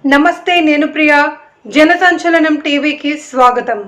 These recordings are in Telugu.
నమస్తే, నేను ప్రియా. జన సంచలనం టీవీకి స్వాగతం.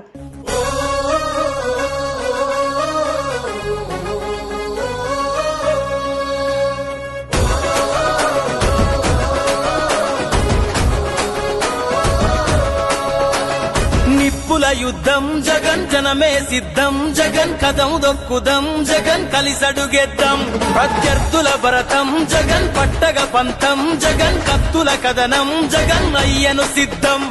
నిప్పుల యుద్ధం జగన్, జనమే సిద్ధం జగన్, కదం దొక్కుదాం జగన్, కలిసడుగేద్దాం. ప్రత్యర్థుల భరతం జగన్, పట్టగ పంతం జగన్, కత్తుల కథనం జగన్, అయ్యను సిద్ధం.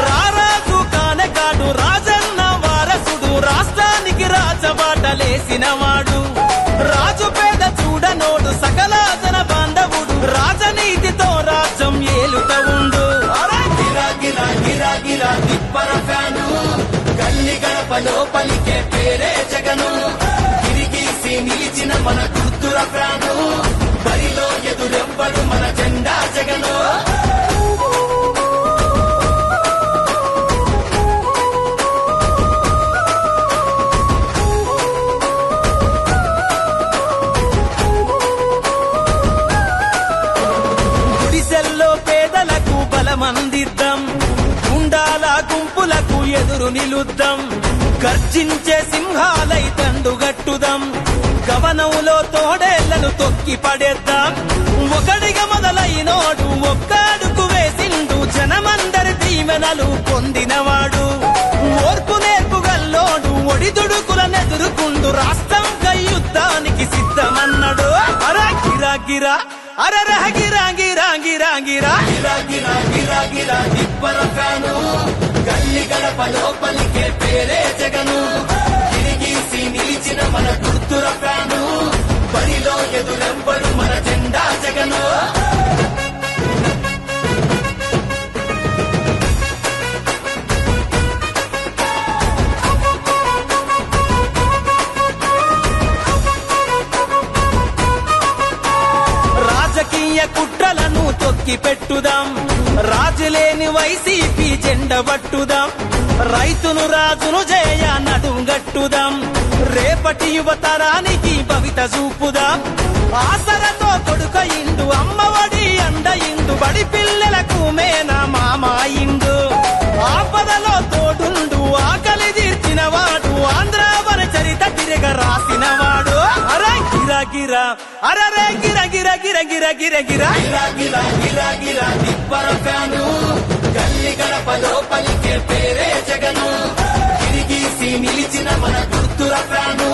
రారాజు కానెకాడు రాజన్న వారసుడు, రాష్ట్రానికి రాజబాటలేసినవాడు. రాజు పేద చూడనోడు, సకల జన బాంధవుడు, రాజనీతితో రాజ్యం ఏలుత ఉండు. గిరా గిరా గిరా గిరా తిప్పర ఫ్యాను, గల్లి గడపలో పలికే పేరే జగను. గిరిగీసి నిలిచిన మన గుర్తుల ఫ్యాను, బరిలో ఎదురెవ్వడు మన జెండా జగను. గుడిసెల్లో పేదలకు బలమందిద్దాం, గుండాల గుంపులకు ఎదురు నిలుద్దాం. గర్జించే సింహాలై తండుగట్టుదాం, గవనంలో తోడేళ్లను తొక్కి పడేద్దాం. ఒకడిగా మొదలైనోడు ఒక్కడుకు వేసిండు, జనమందరి దీవెనలు పొందినవాడు. ఓర్పు నేర్పుగల్లోడు, ఒడిదుడుకులనెదురుకుండు, రాష్ట్రం యుద్ధానికి సిద్ధమన్నాడు. అరా గిరా గిరా అరరహ గిరా గిరా గిరా గిరా గిరా గిరా గిరా గిరా తిప్పర ఫ్యాను, గల్లి గడపలో పలికే పేరే జగను. తిరిగీసి నిలిచిన మన గుర్తుల ఫ్యాను, బరిలో ఎదురెవ్వడు మన జెండా జగను. రాజకీయ కుట్రలను తొక్కి పెట్టుదాం, రాజులేని వైసీపీ జెండ పట్టుదాం. రైతును రాజును జయ నడుంగట్టుదాం, రేపటి యువతరానికి భవిత చూపుదాం. ఆసరతో కొడుకయిండు, అమ్మఒడి అండయిండు, బడి పిల్లలకు మేనా మామాయిండు. ఆపదలో తోడుండు, ఆకలి తీర్చినవాడు, ఆంధ్రావన చరిత తిరగ రాసినవాడు. అరే గిరా గిరా అరరే గిర గిర గిర గిర గిర గిర గిరా గిరా గిరా గిరా తిప్పర ఫ్యాను, గల్లి గడపలో పలికే పేరే జగను. తిరిగీసి నిలిచిన మన గుర్తుల ఫ్యాను,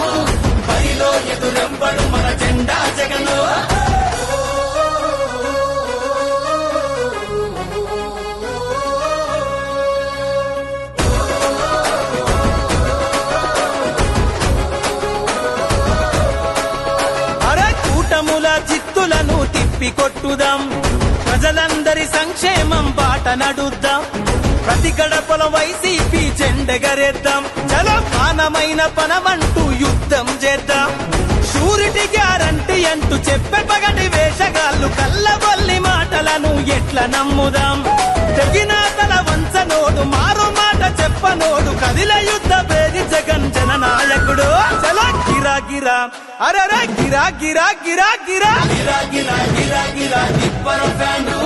బరిలో ఎదురెవ్వడు మన జెండా జగను. కూటముల చిత్తులను తిప్పి కొట్టుదాం, ప్రజలందరి సంక్షేమం బాట నడుద్దాం. ప్రతి గడపల వైసీపీ జెండెగరేద్దాం, చలో ప్రాణమైన పనమంటూ యుద్ధం చేద్దాం. షూరిటీ గ్యారంటీ అంటూ చెప్పే పగటి వేషగాళ్ళు, కళ్ళబొల్లి మాటలను ఎట్లా నమ్ముదాం. తెగిన తల వంచనోడు, మారు మాట చెప్పనోడు, కదిల యుద్ధ పేది జగన్ జననాయకుడు. చలో గిరా గిరా అరరే గిరా గిరా గిరా గిరా గిరా గిరా గిరా గిరా తిప్పర ఫ్యాను,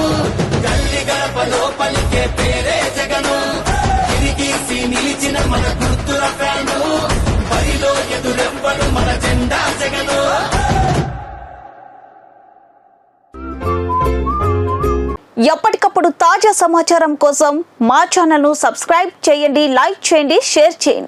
గల్లి గడపలో పలికే పేరే జగను. తిరిగీసి నిలిచిన మన గుర్తుల ఫ్యాను, బరిలో ఎదురెవ్వడు మన జెండా జగను. ఎప్పటికప్పుడు తాజా సమాచారం కోసం మా ఛానల్ను సబ్స్క్రైబ్ చేయండి, లైక్ చేయండి, షేర్ చేయండి.